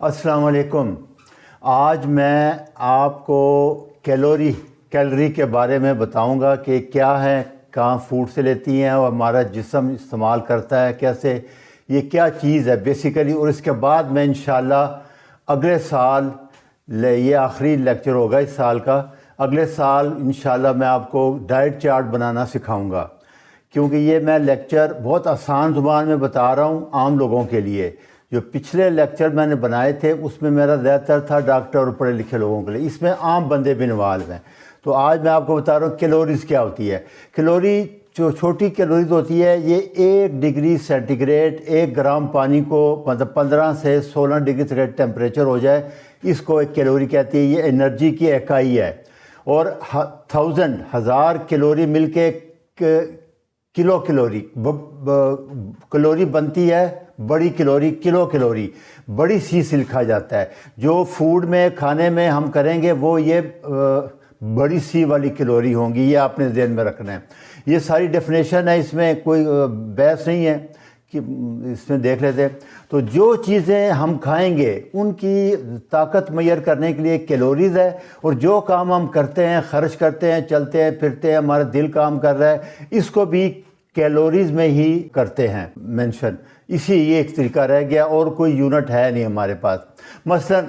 السلام علیکم۔ آج میں آپ کو کیلری کے بارے میں بتاؤں گا کہ کیا ہے، کہاں فوڈ سے لیتی ہیں اور ہمارا جسم استعمال کرتا ہے کیسے، یہ کیا چیز ہے بیسیکلی۔ اور اس کے بعد میں انشاءاللہ اگلے سال، یہ آخری لیکچر ہوگا اس سال کا، اگلے سال انشاءاللہ میں آپ کو ڈائٹ چارٹ بنانا سکھاؤں گا، کیونکہ یہ میں لیکچر بہت آسان زبان میں بتا رہا ہوں عام لوگوں کے لیے۔ جو پچھلے لیکچر میں نے بنائے تھے اس میں میرا زیادہ تر تھا ڈاکٹر اور پڑھے لکھے لوگوں کے لیے، اس میں عام بندے بھی انوالو ہیں۔ تو آج میں آپ کو بتا رہا ہوں کیلوریز کیا ہوتی ہے۔ کیلوری جو چھوٹی کیلوریز ہوتی ہے، یہ 1 ڈگری سینٹی گریڈ 1 گرام پانی کو، مطلب 15 سے 16 ڈگری سینٹی گریڈ ٹیمپریچر ہو جائے، اس کو ایک کیلوری کہتی ہے۔ یہ انرجی کی اکائی ہے، اور 1000 کیلوری مل کے کیلوری بنتی ہے۔ بڑی کیلوری کیلوری، بڑی سی سے لکھا جاتا ہے۔ جو فوڈ میں کھانے میں ہم کریں گے وہ یہ بڑی سی والی کیلوری ہوں گی، یہ آپ نے ذہن میں رکھنا ہے۔ یہ ساری ڈیفینیشن ہے، اس میں کوئی بحث نہیں ہے کہ اس میں دیکھ لیتے ہیں۔ تو جو چیزیں ہم کھائیں گے ان کی طاقت معیار کرنے کے لیے کیلوریز ہے، اور جو کام ہم کرتے ہیں، خرچ کرتے ہیں، چلتے ہیں پھرتے ہیں، ہمارا دل کام کر رہا ہے، اس کو بھی کیلوریز میں ہی کرتے ہیں مینشن۔ اسی یہ ایک طریقہ رہ گیا، اور کوئی یونٹ ہے نہیں ہمارے پاس۔ مثلا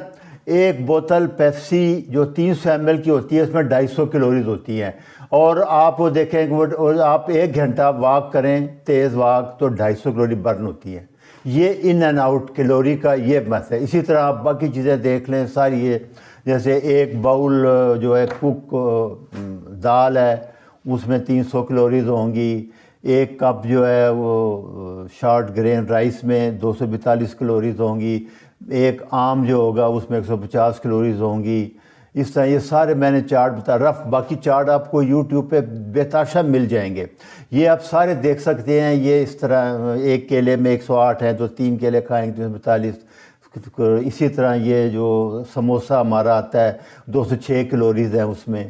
ایک بوتل پیپسی جو 300 ml کی ہوتی ہے، اس میں 250 کیلوریز ہوتی ہیں، اور آپ وہ دیکھیں کہ آپ 1 گھنٹہ واک کریں، تیز واک، تو 250 کیلوری برن ہوتی ہے۔ یہ ان اینڈ آؤٹ کیلوری کا یہ بس ہے۔ اسی طرح آپ باقی چیزیں دیکھ لیں ساری، یہ جیسے ایک باؤل جو ہے کوک دال ہے، اس میں 300 کیلوریز ہوں گی۔ ایک کپ جو ہے وہ شارٹ گرین رائس میں 242 کیلوریز ہوں گی۔ ایک آم جو ہوگا اس میں 150 کیلوریز ہوں گی۔ اس طرح یہ سارے میں نے چارٹ رف، باقی چارٹ آپ کو یوٹیوب پہ بے تحاشا مل جائیں گے، یہ آپ سارے دیکھ سکتے ہیں۔ یہ اس طرح ایک کیلے میں 108 ہیں، تو 3 کیلے کھائیں گے 342۔ اسی طرح یہ جو سموسہ ہمارا آتا ہے 206 کیلوریز ہیں اس میں۔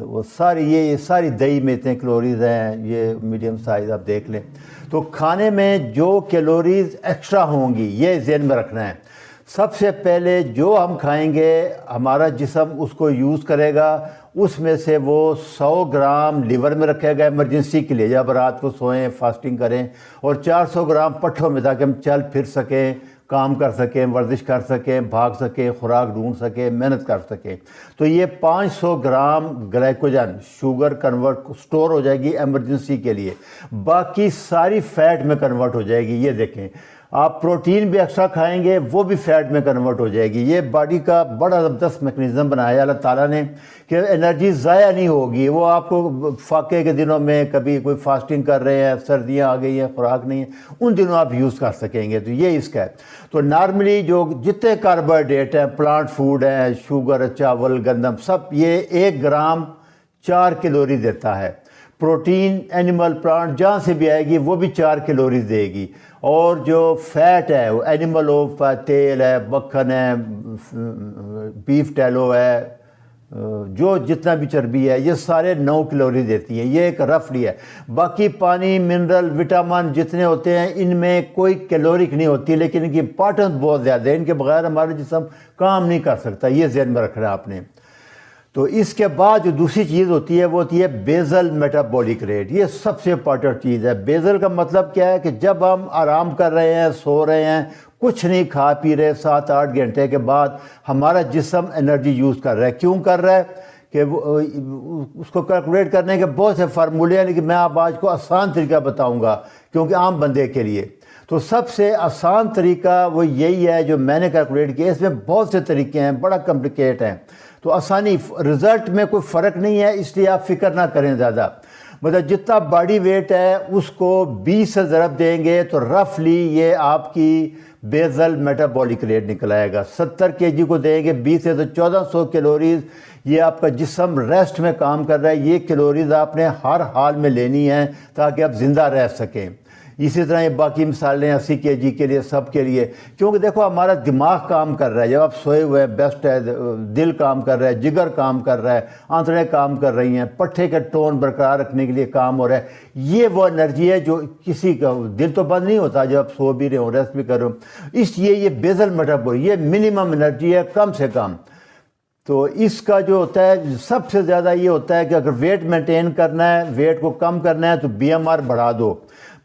وہ ساری دہی میں اتنے کیلوریز ہیں، یہ میڈیم سائز آپ دیکھ لیں۔ تو کھانے میں جو کیلوریز ایکسٹرا ہوں گی یہ ذہن میں رکھنا ہے۔ سب سے پہلے جو ہم کھائیں گے ہمارا جسم اس کو یوز کرے گا، اس میں سے وہ 100 گرام لیور میں رکھے گا ایمرجنسی کے لیے، جب رات کو سوئیں فاسٹنگ کریں، اور 400 گرام پٹھوں میں، تاکہ ہم چل پھر سکیں، کام کر سکیں، ورزش کر سکیں، بھاگ سکیں، خوراک ڈھونڈ سکیں، محنت کر سکیں۔ تو یہ 500 گرام گلائکوجن شوگر کنورٹ سٹور ہو جائے گی ایمرجنسی کے لیے، باقی ساری فیٹ میں کنورٹ ہو جائے گی۔ یہ دیکھیں، آپ پروٹین بھی ایکسٹرا کھائیں گے وہ بھی فیٹ میں کنورٹ ہو جائے گی۔ یہ باڈی کا بڑا زبردست میکنزم بنایا اللہ تعالیٰ نے کہ انرجی ضائع نہیں ہوگی۔ وہ آپ کو فاقے کے دنوں میں کبھی کوئی فاسٹنگ کر رہے ہیں، سردیاں آ گئی ہیں، خوراک نہیں ہے، ان دنوں آپ یوز کر سکیں گے۔ تو یہ اس کا ہے۔ تو نارملی جو جتنے کاربوہائیڈریٹ ہیں، پلانٹ فوڈ ہیں، شوگر، چاول، گندم، سب یہ 1 گرام 4 کیلوری دیتا ہے۔ پروٹین اینیمل پلانٹ جہاں سے بھی آئے گی وہ بھی 4 کیلوریز دے گی، اور جو فیٹ ہے وہ اینیمل ہو، تیل ہے، مکھن ہے، بیف ٹیلو ہے، جو جتنا بھی چربی ہے، یہ سارے 9 کیلوری دیتی ہیں۔ یہ ایک رفلی ہے۔ باقی پانی، منرل، وٹامن جتنے ہوتے ہیں ان میں کوئی کیلورک نہیں ہوتی، لیکن ان کی امپارٹنس بہت زیادہ ہے، ان کے بغیر ہمارا جسم کام نہیں کر سکتا، یہ ذہن میں رکھنا ہے آپ نے۔ تو اس کے بعد جو دوسری چیز ہوتی ہے وہ ہوتی ہے بیزل میٹابولک ریٹ۔ یہ سب سے امپارٹنٹ چیز ہے۔ بیزل کا مطلب کیا ہے کہ جب ہم آرام کر رہے ہیں، سو رہے ہیں، کچھ نہیں کھا پی رہے، 7-8 گھنٹے کے بعد ہمارا جسم انرجی یوز کر رہا ہے۔ کیوں کر رہا ہے کہ اس کو کیلکولیٹ کرنے کے بہت سے فارمولے ہیں، لیکن میں آپ آج کو آسان طریقہ بتاؤں گا کیونکہ عام بندے کے لیے۔ تو سب سے آسان طریقہ وہ یہی ہے جو میں نے کیلکولیٹ کیا۔ اس میں بہت سے طریقے ہیں، بڑا کمپلیکیٹ ہیں، تو آسانی رزلٹ میں کوئی فرق نہیں ہے، اس لیے آپ فکر نہ کریں زیادہ۔ مطلب جتنا باڈی ویٹ ہے اس کو 20 سے ضرب دیں گے تو رفلی یہ آپ کی بیزل میٹابولک ریٹ نکل آئے گا۔ 70 kg کو دیں گے 20 سے تو 1400 کیلوریز، یہ آپ کا جسم ریسٹ میں کام کر رہا ہے۔ یہ کیلوریز آپ نے ہر حال میں لینی ہیں تاکہ آپ زندہ رہ سکیں۔ اسی طرح یہ باقی مثالیں 80 kg کے لیے سب کے لیے، کیونکہ دیکھو ہمارا دماغ کام کر رہا ہے، جب آپ سوئے ہوئے ہیں بیسٹ ہے، دل کام کر رہا ہے، جگر کام کر رہا ہے، آنتڑیں کام کر رہی ہیں، پٹھے کا ٹون برقرار رکھنے کے لیے کام ہو رہا ہے۔ یہ وہ انرجی ہے جو کسی کا دل تو بند نہیں ہوتا جب آپ سو بھی رہے ہو، ریسٹ بھی کر رہے ہو، اس لیے یہ بیزل میٹابولزم یہ منیمم انرجی ہے کم سے کم۔ تو اس کا جو ہوتا ہے سب سے زیادہ یہ ہوتا ہے کہ اگر ویٹ مینٹین کرنا ہے، ویٹ کو کم کرنا ہے تو بی ایم آر بڑھا دو۔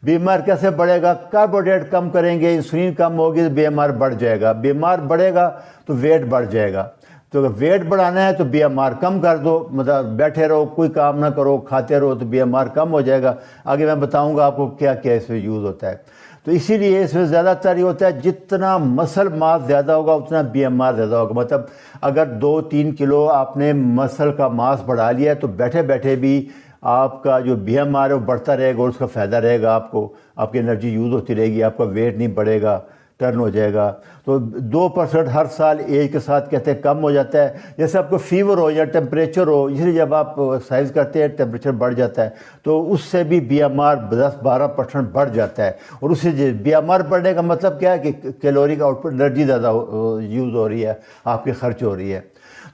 بی ایم آر کیسے بڑھے گا؟ کاربوہائیڈریٹ کم کریں گے، انسولین کم ہوگی تو بی ایم آر بڑھ جائے گا، بی ایم آر بڑھے گا تو ویٹ بڑھ جائے گا۔ تو اگر ویٹ بڑھانا ہے تو بی ایم آر کم کر دو، مطلب بیٹھے رہو کوئی کام نہ کرو کھاتے رہو تو بی ایم آر کم ہو جائے گا۔ آگے میں بتاؤں گا آپ کو کیا کیا اس میں یوز ہوتا ہے۔ تو اسی لیے اس میں زیادہ تر یہ ہوتا ہے جتنا مسل ماس زیادہ ہوگا اتنا بی ایم آر زیادہ ہوگا۔ مطلب اگر 2-3 کلو آپ نے مسل کا ماس بڑھا لیا ہے تو بیٹھے بیٹھے بھی آپ کا جو بی ایم آر ہے وہ بڑھتا رہے گا اور اس کا فائدہ رہے گا آپ کو، آپ کی انرجی یوز ہوتی رہے گی، آپ کا ویٹ نہیں بڑھے گا، ٹرن ہو جائے گا۔ تو 2% ہر سال ایج کے ساتھ کہتے ہیں کم ہو جاتا ہے۔ جیسے آپ کو فیور ہو یا ٹیمپریچر ہو، اس لیے جب آپ ایکسرسائز کرتے ہیں ٹیمپریچر بڑھ جاتا ہے تو اس سے بھی بی ایم آر 10-12% بڑھ جاتا ہے، اور اس سے بی ایم آر بڑھنے کا مطلب کیا ہے کہ کیلوری کا آؤٹ پٹ انرجی زیادہ یوز ہو رہی ہے، آپ کی خرچ ہو رہی ہے۔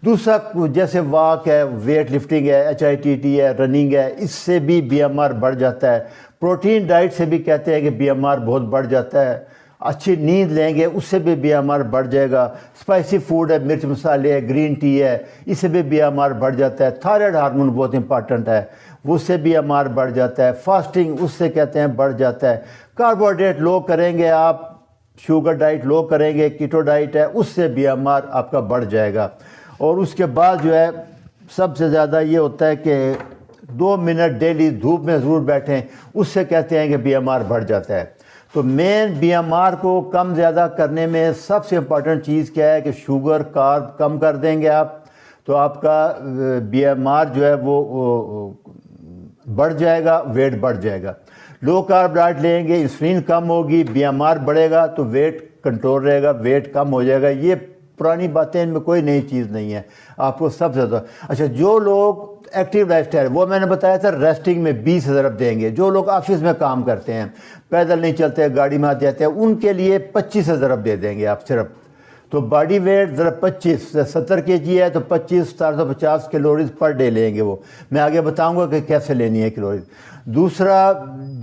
دوسرا جیسے واک ہے، ویٹ لفٹنگ ہے، HIIT ہے، رننگ ہے، اس سے بھی بی ایم آر بڑھ جاتا ہے۔ پروٹین ڈائٹ سے بھی کہتے ہیں کہ بی ایم آر بہت بڑھ جاتا ہے۔ اچھی نیند لیں گے اس سے بھی بی ایم آر بڑھ جائے گا۔ اسپائسی فوڈ ہے، مرچ مسالے ہے، گرین ٹی ہے، اس سے بھی بی ایم آر بڑھ جاتا ہے۔ تھائرائڈ ہارمون بہت امپارٹنٹ ہے، اس سے بی ایم آر بڑھ جاتا ہے۔ فاسٹنگ اس سے کہتے ہیں بڑھ جاتا ہے۔ کاربوہائیڈریٹ لو کریں گے آپ، شوگر ڈائٹ لو کریں گے، کیٹو ڈائٹ ہے، اس سے بی ایم آر آپ کا بڑھ جائے گا۔ اور اس کے بعد جو ہے سب سے زیادہ یہ ہوتا ہے کہ 2 منٹ ڈیلی دھوپ میں ضرور بیٹھیں، اس سے کہتے ہیں کہ بی ایم آر بڑھ جاتا ہے۔ تو مین بی ایم آر کو کم زیادہ کرنے میں سب سے امپورٹنٹ چیز کیا ہے کہ شوگر کارب کم کر دیں گے آپ تو آپ کا بی ایم آر جو ہے وہ بڑھ جائے گا، ویٹ بڑھ جائے گا۔ لو کارب ڈائٹ لیں گے، انسولین کم ہوگی، بی ایم آر بڑھے گا تو ویٹ کنٹرول رہے گا، ویٹ کم ہو جائے گا۔ یہ پرانی باتیں، ان میں کوئی نئی چیز نہیں ہے، آپ کو سب سے زیادہ۔ اچھا، جو لوگ ایکٹیو لائف اسٹائل، وہ میں نے بتایا تھا ریسٹنگ میں 20 ضرب دیں گے۔ جو لوگ آفس میں کام کرتے ہیں، پیدل نہیں چلتے، گاڑی میں آتے جاتے ہیں، ان کے لیے 25 ضرب دے دیں گے آپ صرف۔ تو باڈی ویٹ ذرا 25 70 kg ہے تو 25 450 کیلوریز پر ڈے لیں گے۔ وہ میں آگے بتاؤں گا کہ کیسے لینی ہے کیلوریز۔ دوسرا،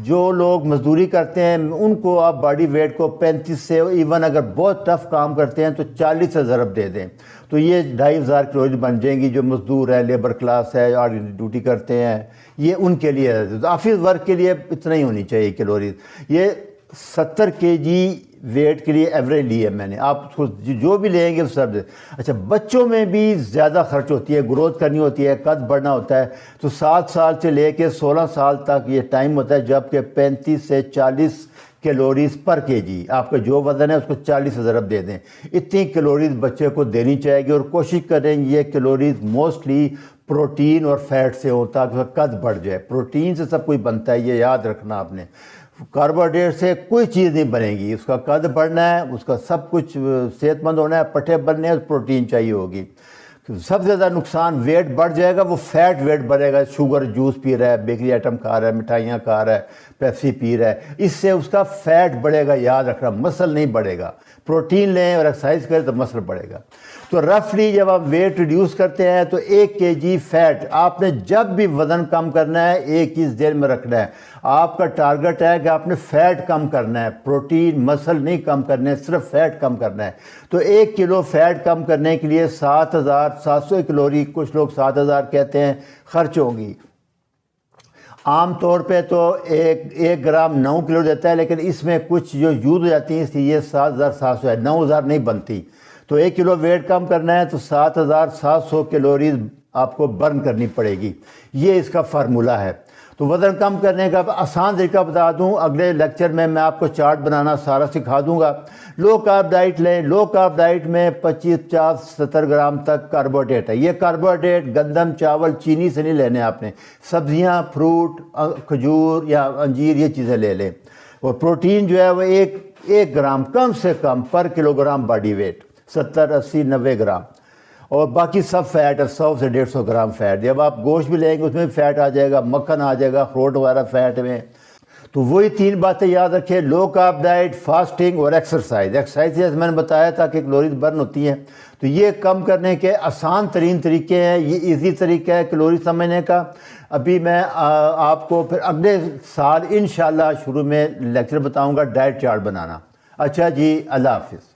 جو لوگ مزدوری کرتے ہیں ان کو آپ باڈی ویٹ کو 35 سے، ایون اگر بہت ٹف کام کرتے ہیں تو 40 سے ضرب دے دیں، تو یہ 2500 کیلوریز بن جائیں گی۔ جو مزدور ہے، لیبر کلاس ہے، آرمی ڈیوٹی کرتے ہیں، یہ ان کے لیے آفس ورک کے لیے اتنا ہی ہونی چاہیے کیلوریز۔ یہ 70 kg ویٹ کے لیے ایوریج لی ہے میں نے، آپ اس کو جو بھی لیں گے تو سب۔ اچھا، بچوں میں بھی زیادہ خرچ ہوتی ہے، گروتھ کرنی ہوتی ہے، قد بڑھنا ہوتا ہے، تو 7 سال سے لے کے 16 سال تک یہ ٹائم ہوتا ہے جب کہ 35 سے 40 کیلوریز پر kg، آپ کا جو وزن ہے اس کو 40 سے ضرب دے دیں۔ اتنی کیلوریز بچے کو دینی چاہیے گی، اور کوشش کریں یہ کیلوریز موسٹلی پروٹین اور فیٹ سے ہو تاکہ اس کا قد بڑھ جائے۔ پروٹین سے سب کچھ بنتا ہے، یہ یاد رکھنا آپ نے۔ کاربوہائیڈریٹ سے کوئی چیز نہیں بنے گی، اس کا قد بڑھنا ہے، اس کا سب کچھ صحت مند ہونا ہے، پٹھے بننے ہیں، پروٹین چاہیے ہوگی۔ سب سے زیادہ نقصان ویٹ بڑھ جائے گا، وہ فیٹ ویٹ بڑھے گا۔ شوگر جوس پی رہا ہے، بیکری آئٹم کھا رہا ہے، مٹھائیاں کھا رہا ہے، پیپسی پی رہا ہے، اس سے اس کا فیٹ بڑھے گا، یاد رکھنا، مسل نہیں بڑھے گا۔ پروٹین لیں اور ایکسرسائز کریں تو مسل بڑھے گا۔ تو رفلی جب آپ ویٹ ریڈیوس کرتے ہیں تو 1 kg فیٹ، آپ نے جب بھی وزن کم کرنا ہے ایک چیز ذہن میں رکھنا ہے، آپ کا ٹارگٹ ہے کہ آپ نے فیٹ کم کرنا ہے، پروٹین مسل نہیں کم کرنا ہے، صرف فیٹ کم کرنا ہے۔ تو 1 کلو فیٹ کم کرنے کے لیے 7700 کیلوری، کچھ لوگ 7000 کہتے ہیں، خرچ ہوں گی۔ عام طور پہ تو ایک گرام 9 کلو دیتا ہے، لیکن اس میں کچھ جو یوز ہو جاتی ہیں اس لیے یہ 7700 ہے، 9000 نہیں بنتی۔ تو 1 کلو ویٹ کم کرنا ہے تو 7700 کیلوریز آپ کو برن کرنی پڑے گی، یہ اس کا فارمولہ ہے۔ تو وزن کم کرنے کا آسان طریقہ بتا دوں، اگلے لیکچر میں آپ کو چارٹ بنانا سارا سکھا دوں گا۔ لو کارب ڈائٹ لیں، لو کارب ڈائٹ میں 25 50 70 گرام تک کاربوہائیڈریٹ ہے۔ یہ کاربوہائیڈریٹ گندم، چاول، چینی سے نہیں لینے آپ نے، سبزیاں، فروٹ، کھجور یا انجیر، یہ چیزیں لے لیں۔ اور پروٹین جو ہے وہ ایک گرام کم سے کم پر kilo gram body weight, 70 80 90 gram, اور باقی سب فیٹ ہے، 100 سے 150 گرام فیٹ۔ جب آپ گوشت بھی لیں گے اس میں بھی فیٹ آ جائے گا، مکھن آ جائے گا، اخروٹ وغیرہ فیٹ میں۔ تو وہی 3 باتیں یاد رکھیں، لو کارب ڈائٹ، فاسٹنگ اور ایکسرسائز۔ ایکسرسائز جیسے میں نے بتایا تھا کہ کیلوریز برن ہوتی ہیں، تو یہ کم کرنے کے آسان ترین طریقے ہیں، یہ ایزی طریقہ ہے کیلوری سمجھنے کا۔ ابھی میں آپ کو پھر اگلے سال انشاءاللہ شروع میں لیکچر بتاؤں گا ڈائٹ چارٹ بنانا۔ اچھا جی، اللہ حافظ۔